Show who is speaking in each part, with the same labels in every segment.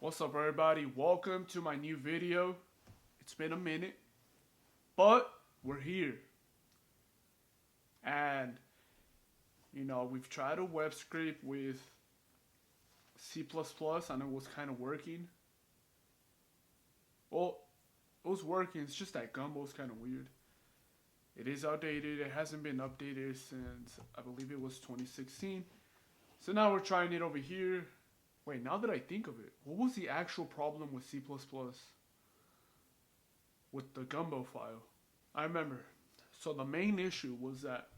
Speaker 1: What's up, everybody? Welcome to my new video. It's been a minute, but we're here. And, we've tried a web script with C++ and it was kind of working. Well, it was working, it's just that Gumbo's kind of weird. It is outdated, it hasn't been updated since, I believe it was 2016. So now we're trying it over here. Wait, now that I think of it, what was the actual problem with C++ with the Gumbo file? I remember. So the main issue was that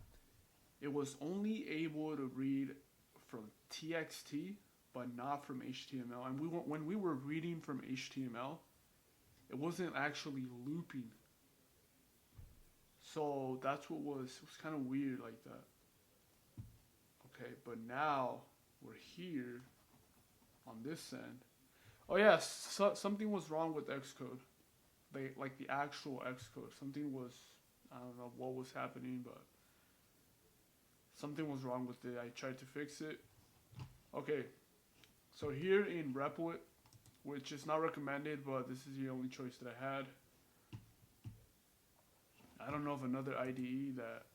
Speaker 1: it was only able to read from TXT, but not from HTML. And when we were reading from HTML, it wasn't actually looping. So that's what it was kind of weird like that. Okay, but now we're here on this end. Oh yeah, something was wrong with Xcode. Like the actual Xcode. Something was, I don't know what was happening, but something was wrong with it. I tried to fix it. Okay, so here in Replit, which is not recommended, but this is the only choice that I had. I don't know of another IDE that,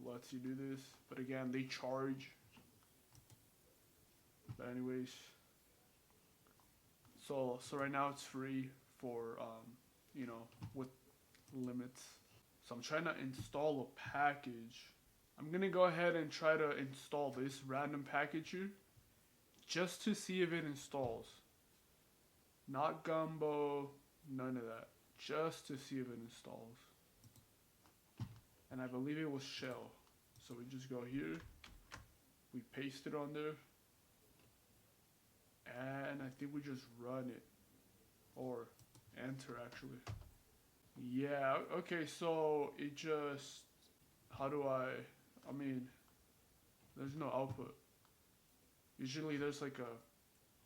Speaker 1: lets you do this. But again, they charge. But anyways, so right now it's free for, with limits. So I'm trying to install a package. I'm going to go ahead and try to install this random package here just to see if it installs. Not Gumbo, none of that. Just to see if it installs. And I believe it was shell. So we just go here. We paste it on there. And I think we just run it. Or enter actually. Yeah, okay, so it just, there's no output. Usually there's like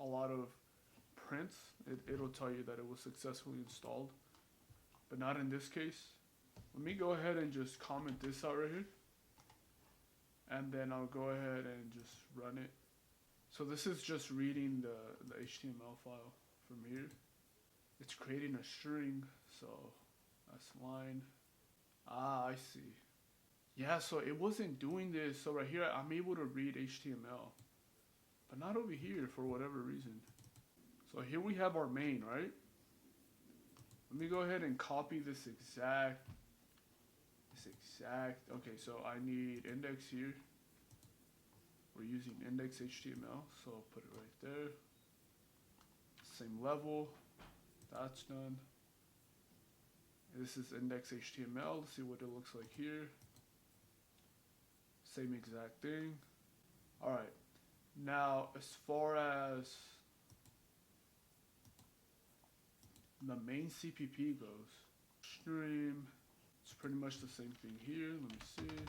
Speaker 1: a lot of prints. It'll tell you that it was successfully installed. But not in this case. Let me go ahead and just comment this out right here. And then I'll go ahead and just run it. So this is just reading the HTML file from here. It's creating a string, so that's line. Ah, I see. Yeah, so it wasn't doing this. So right here, I'm able to read HTML, but not over here for whatever reason. So here we have our main, right? Let me go ahead and copy this exact. Okay, so I need index here. We're using index HTML, so I'll put it right there. Same level. That's done. This is index HTML. Let's see what it looks like here. Same exact thing. Alright. Now, as far as the main CPP goes, stream, it's pretty much the same thing here. Let me see.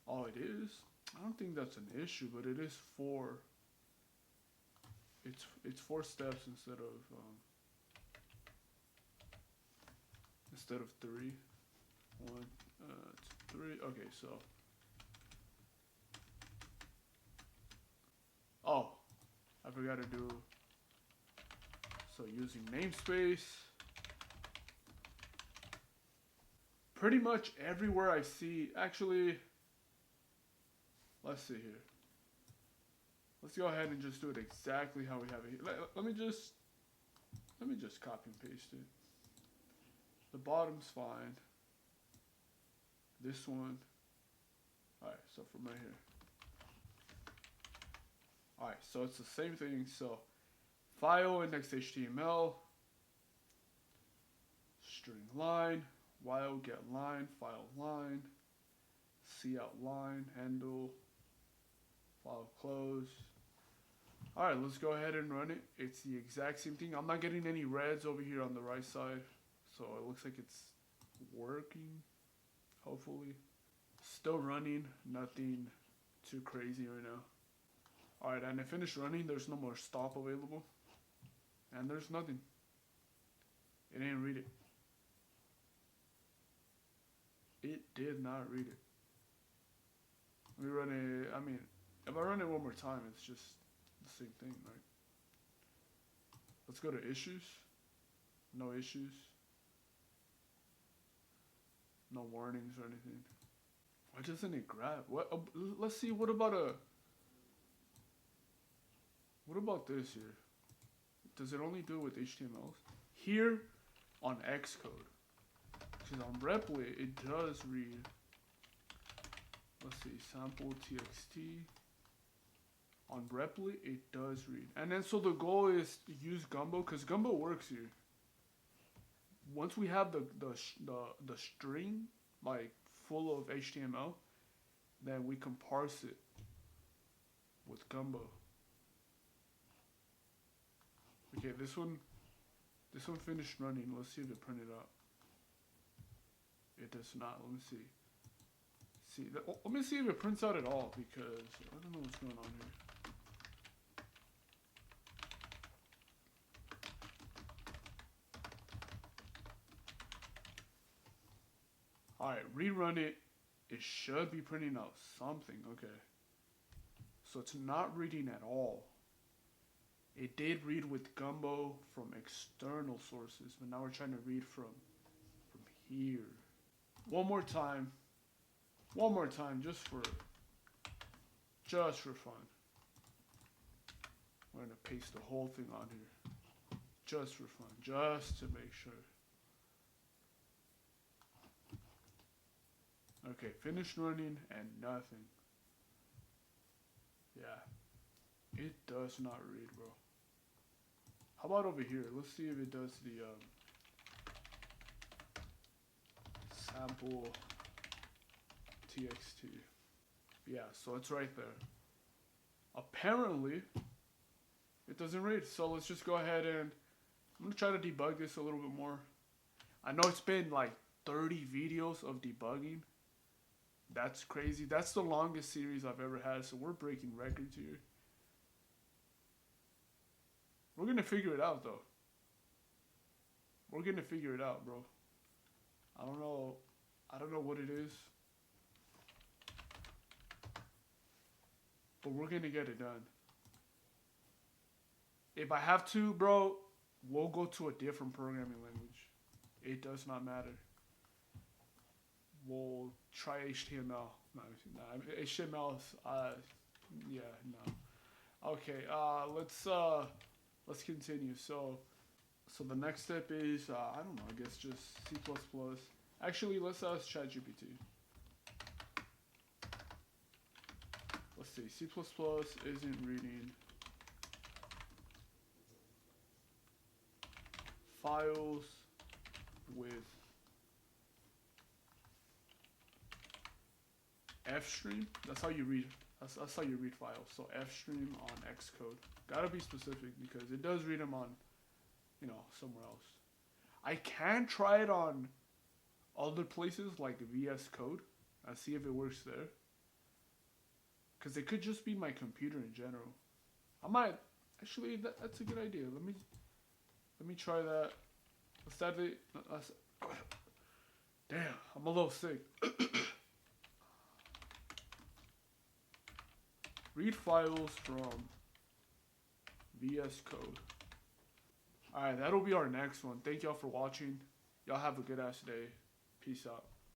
Speaker 1: Oh, it is? I don't think that's an issue, but it is 4. It's 4 steps instead of 3. 1, 2, 3. Okay, so. Oh, I forgot to do. So using namespace. Pretty much everywhere I see, actually, let's see here. Let's go ahead and just do it exactly how we have it here. Let me just copy and paste it. The bottom's fine. This one. Alright, so from right here. Alright, so it's the same thing. So file index HTML, string line, while get line, file line, cout line, handle, file close. Alright, let's go ahead and run it. It's the exact same thing. I'm not getting any reds over here on the right side. So it looks like it's working, hopefully. Still running, nothing too crazy right now. Alright, and I finished running. There's no more stop available. And there's nothing. It didn't read it. It did not read it. Let me run it, if I run it one more time, it's just the same thing, right? Let's go to issues. No issues. No warnings or anything. Why doesn't it grab? What? Let's see. What about this here? Does it only do it with HTMLs? Here on Xcode. Because on Replit it does read. Let's see. Sample txt. On Replit it does read. And then so the goal is to use Gumbo because Gumbo works here. Once we have the string like full of HTML, then we can parse it with Gumbo. Okay, this one finished running. Let's see if it printed out. It does not. Let me see. Let me see if it prints out at all because I don't know what's going on here. Alright, rerun it. It should be printing out something. Okay. So it's not reading at all. It did read with Gumbo from external sources, but now we're trying to read from here. One more time, just for fun. We're gonna paste the whole thing on here, just for fun, just to make sure. Okay, finished running and nothing. Yeah, it does not read, bro. How about over here? Let's see if it does the sample txt. Yeah, so it's right there. Apparently, it doesn't read. So let's just go ahead and I'm gonna try to debug this a little bit more. I know it's been like 30 videos of debugging. That's crazy. That's the longest series I've ever had, so we're breaking records here. We're gonna figure it out, though. We're gonna figure it out, bro. I don't know what it is, but we're gonna get it done. If I have to, bro, we'll go to a different programming language. It does not matter. We'll try HTML. No, HTML is, yeah, no. Okay, let's continue. So the next step is, I don't know, I guess just C++. Actually, let's ask ChatGPT. Let's see, C++ isn't reading files with fstream. That's how you read. That's how you read files. So fstream on Xcode. Gotta be specific because it does read them on, somewhere else. I can try it on other places like VS Code and see if it works there. Cause it could just be my computer in general. I might actually. That's a good idea. Let me try that. Let's add it. Damn, I'm a little sick. Read files from VS Code. Alright, that'll be our next one. Thank y'all for watching. Y'all have a good ass day. Peace out.